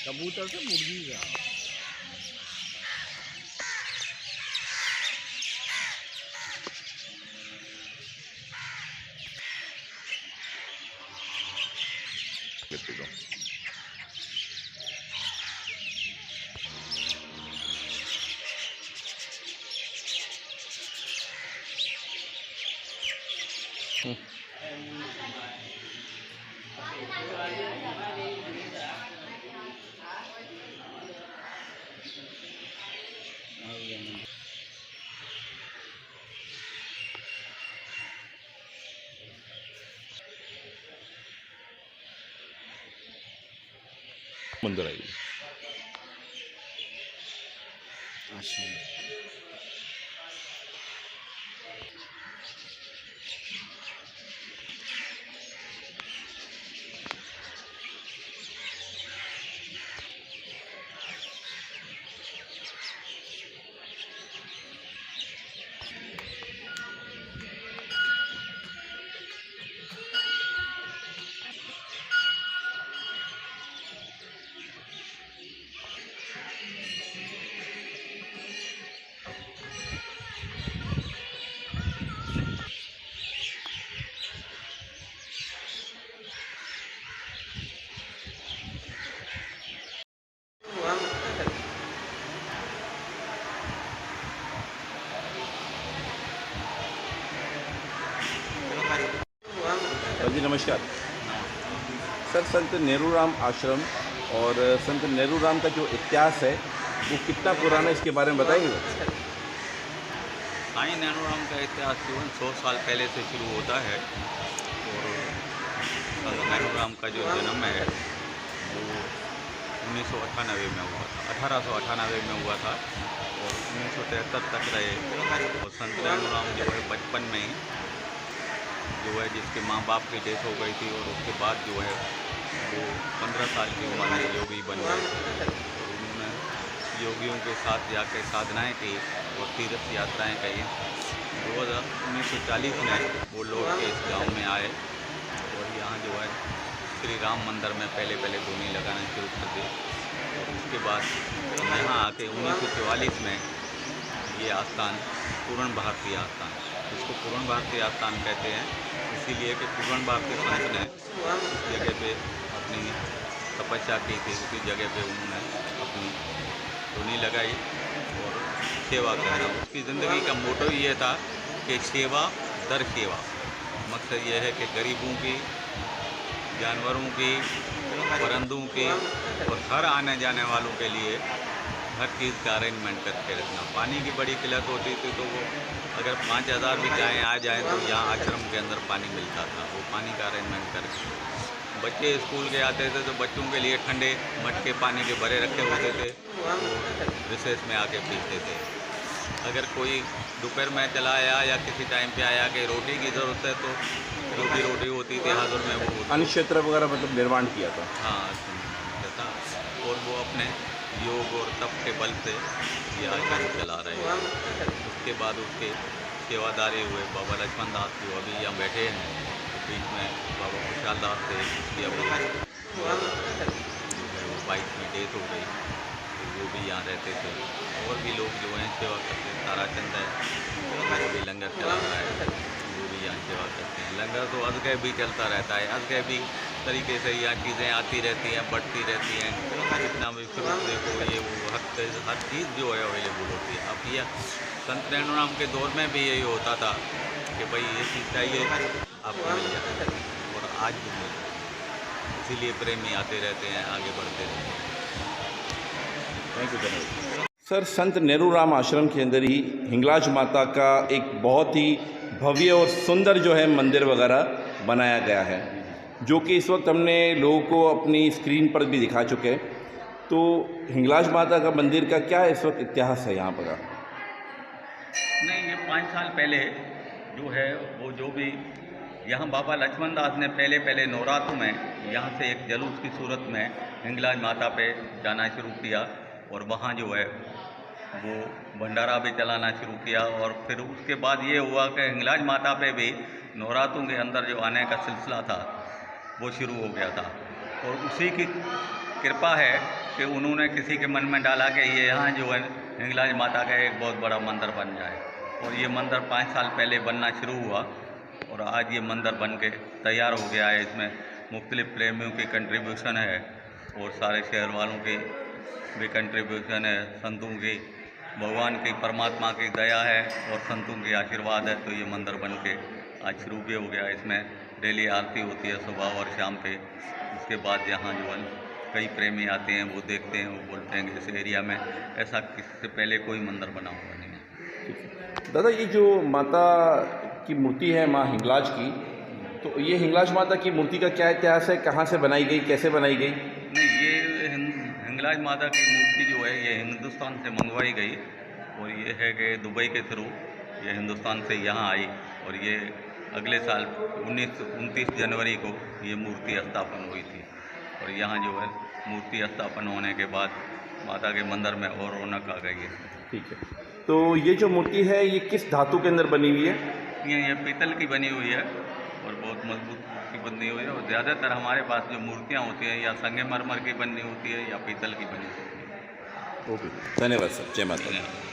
कबूतर से मुर्गी का। मंदिर है ये। जी नमस्कार सर, संत नेरूराम आश्रम और संत नेरूराम का जो इतिहास है वो कितना पुराना है, इसके बारे में बताएंगे? साईं नैनूराम का इतिहास केवल 100 साल पहले से शुरू होता है और संत नैनूराम का जो जन्म है वो 1998 में हुआ था, 1898 में हुआ था और 1973 तक रहे। और संत नैनूराम जो है बचपन में ही जो है जिसके माँ बाप की डेथ हो गई थी और उसके बाद जो है वो 15 साल की उम्र में योगी बन गए और उन्होंने योगियों के साथ जाकर साधनाएं की और तीर्थ यात्राएं की। 1940 में वो लौट के इस गांव में आए और यहाँ जो है श्री राम मंदिर में पहले धूनी लगाना शुरू कर दी और उसके बाद यहाँ आके 1944 में ये आस्थान पूर्ण भारतीय आस्थान, इसको पूर्ण भारतीय आस्थान कहते हैं इसीलिए कि पूर्ण भारतीय संत ने उस जगह पे अपनी तपस्या की थी, उसी जगह पे उन्होंने अपनी धूनी लगाई और सेवा करना। उसकी ज़िंदगी का मोटो ये था कि सेवा दर सेवा। मकसद ये है कि गरीबों की, जानवरों की, परिंदों की और हर आने जाने वालों के लिए हर चीज़ का अरेंजमेंट करके रखना। पानी की बड़ी किल्लत होती थी तो वो अगर 5000 भी चाहें आ जाएँ तो यहाँ आश्रम के अंदर पानी मिलता था, वो पानी का अरेंजमेंट करके। बच्चे स्कूल के आते थे तो बच्चों के लिए ठंडे मटके पानी के भरे रखे होते थे, वो रिसेस में आके पीते थे। अगर कोई दोपहर में चला आया या किसी टाइम पे आया कि रोटी की ज़रूरत है तो जो भी रोटी होती थी हाजुर में वो अन्य क्षेत्र वगैरह मतलब निर्माण किया था। हाँ था और वो अपने योग और तप के बल से ये आश्रम चला रहे हैं। उसके बाद उसके सेवादारी हुए बाबा लक्ष्मण दास जो अभी यहाँ बैठे हैं, तो बीच में बाबा खुशहाल दास थे, उसकी अभी जो है वो 22 में डेथ हो गई, तो वो भी यहाँ रहते थे। और भी लोग जो हैं सेवा करते हैं, ताराचंद है वो भी लंगर चला रहा है, वो भी यहाँ सेवा करते हैं। लंगर तो अजगह भी चलता रहता है, अजगह भी तरीके से यहाँ चीज़ें आती रहती हैं, बढ़ती रहती हैं। जितना भी फ्रूट देखो ये वो हर चीज़ जो है अवेलेबल होती है। अब यह संत नैनूराम के दौर में भी यही होता था कि भाई ये चीज़ चाहिए आपको मिल जाए और आज भी मिल जाए, इसीलिए प्रेमी आते रहते हैं, आगे बढ़ते रहते हैं। थैंक यू धन्यवाद सर। संत नेरूराम आश्रम के अंदर ही हिंगलाज माता का एक बहुत ही भव्य और सुंदर जो है मंदिर वगैरह बनाया गया है, जो कि इस वक्त हमने लोगों को अपनी स्क्रीन पर भी दिखा चुके हैं। तो हिंगलाज माता का मंदिर का क्या इस वक्त इतिहास है यहाँ पर? नहीं, ये 5 साल पहले जो है वो जो भी यहाँ बाबा लक्ष्मण दास ने पहले नवरात्र में यहाँ से एक जलूस की सूरत में हिंगलाज माता पे जाना शुरू किया और वहाँ जो है वो भंडारा भी चलाना शुरू किया। और फिर उसके बाद ये हुआ कि हिंगलाज माता पे भी नवरात्रों के अंदर जो आने का सिलसिला था वो शुरू हो गया था और उसी की कृपा है कि उन्होंने किसी के मन में डाला कि ये यहाँ जो है हिंगलाज माता का एक बहुत बड़ा मंदिर बन जाए। और ये मंदिर 5 साल पहले बनना शुरू हुआ और आज ये मंदिर बन के तैयार हो गया है। इसमें मुख्तलिफ़ प्रेमियों की कंट्रीब्यूशन है और सारे शहर वालों की भी कंट्रीब्यूशन है, संतों की, भगवान की, परमात्मा की दया है और संतों की आशीर्वाद है। तो ये मंदिर बन के आज शुरू भी हो गया। इसमें डेली आरती होती है सुबह और शाम पे। उसके बाद यहाँ जो है कई प्रेमी आते हैं, वो देखते हैं, वो बोलते हैं कि इस एरिया में ऐसा किसी से पहले कोई मंदिर बना हुआ नहीं है। दादा, ये जो माता की मूर्ति है माँ हिंगलाज की, तो ये हिंगलाज माता की मूर्ति का क्या इतिहास है? कहाँ से बनाई गई, कैसे बनाई गई? नहीं, ये हिंगलाज माता की मूर्ति जो है ये हिंदुस्तान से मंगवाई गई और ये है कि दुबई के थ्रू ये हिंदुस्तान से यहाँ आई और ये अगले साल 29 जनवरी को ये मूर्ति स्थापन हुई थी। और यहाँ जो है मूर्ति स्थापन होने के बाद माता के मंदिर में और रौनक आ गई है। ठीक है, तो ये जो मूर्ति है ये किस धातु के अंदर बनी हुई है? ये पीतल की बनी हुई है और बहुत मजबूत की बनी हुई है। और ज़्यादातर हमारे पास जो मूर्तियाँ होती हैं या संगमरमर की बनी होती है या पीतल की बनी होती है। ओके, धन्यवाद सर, जय माता दी।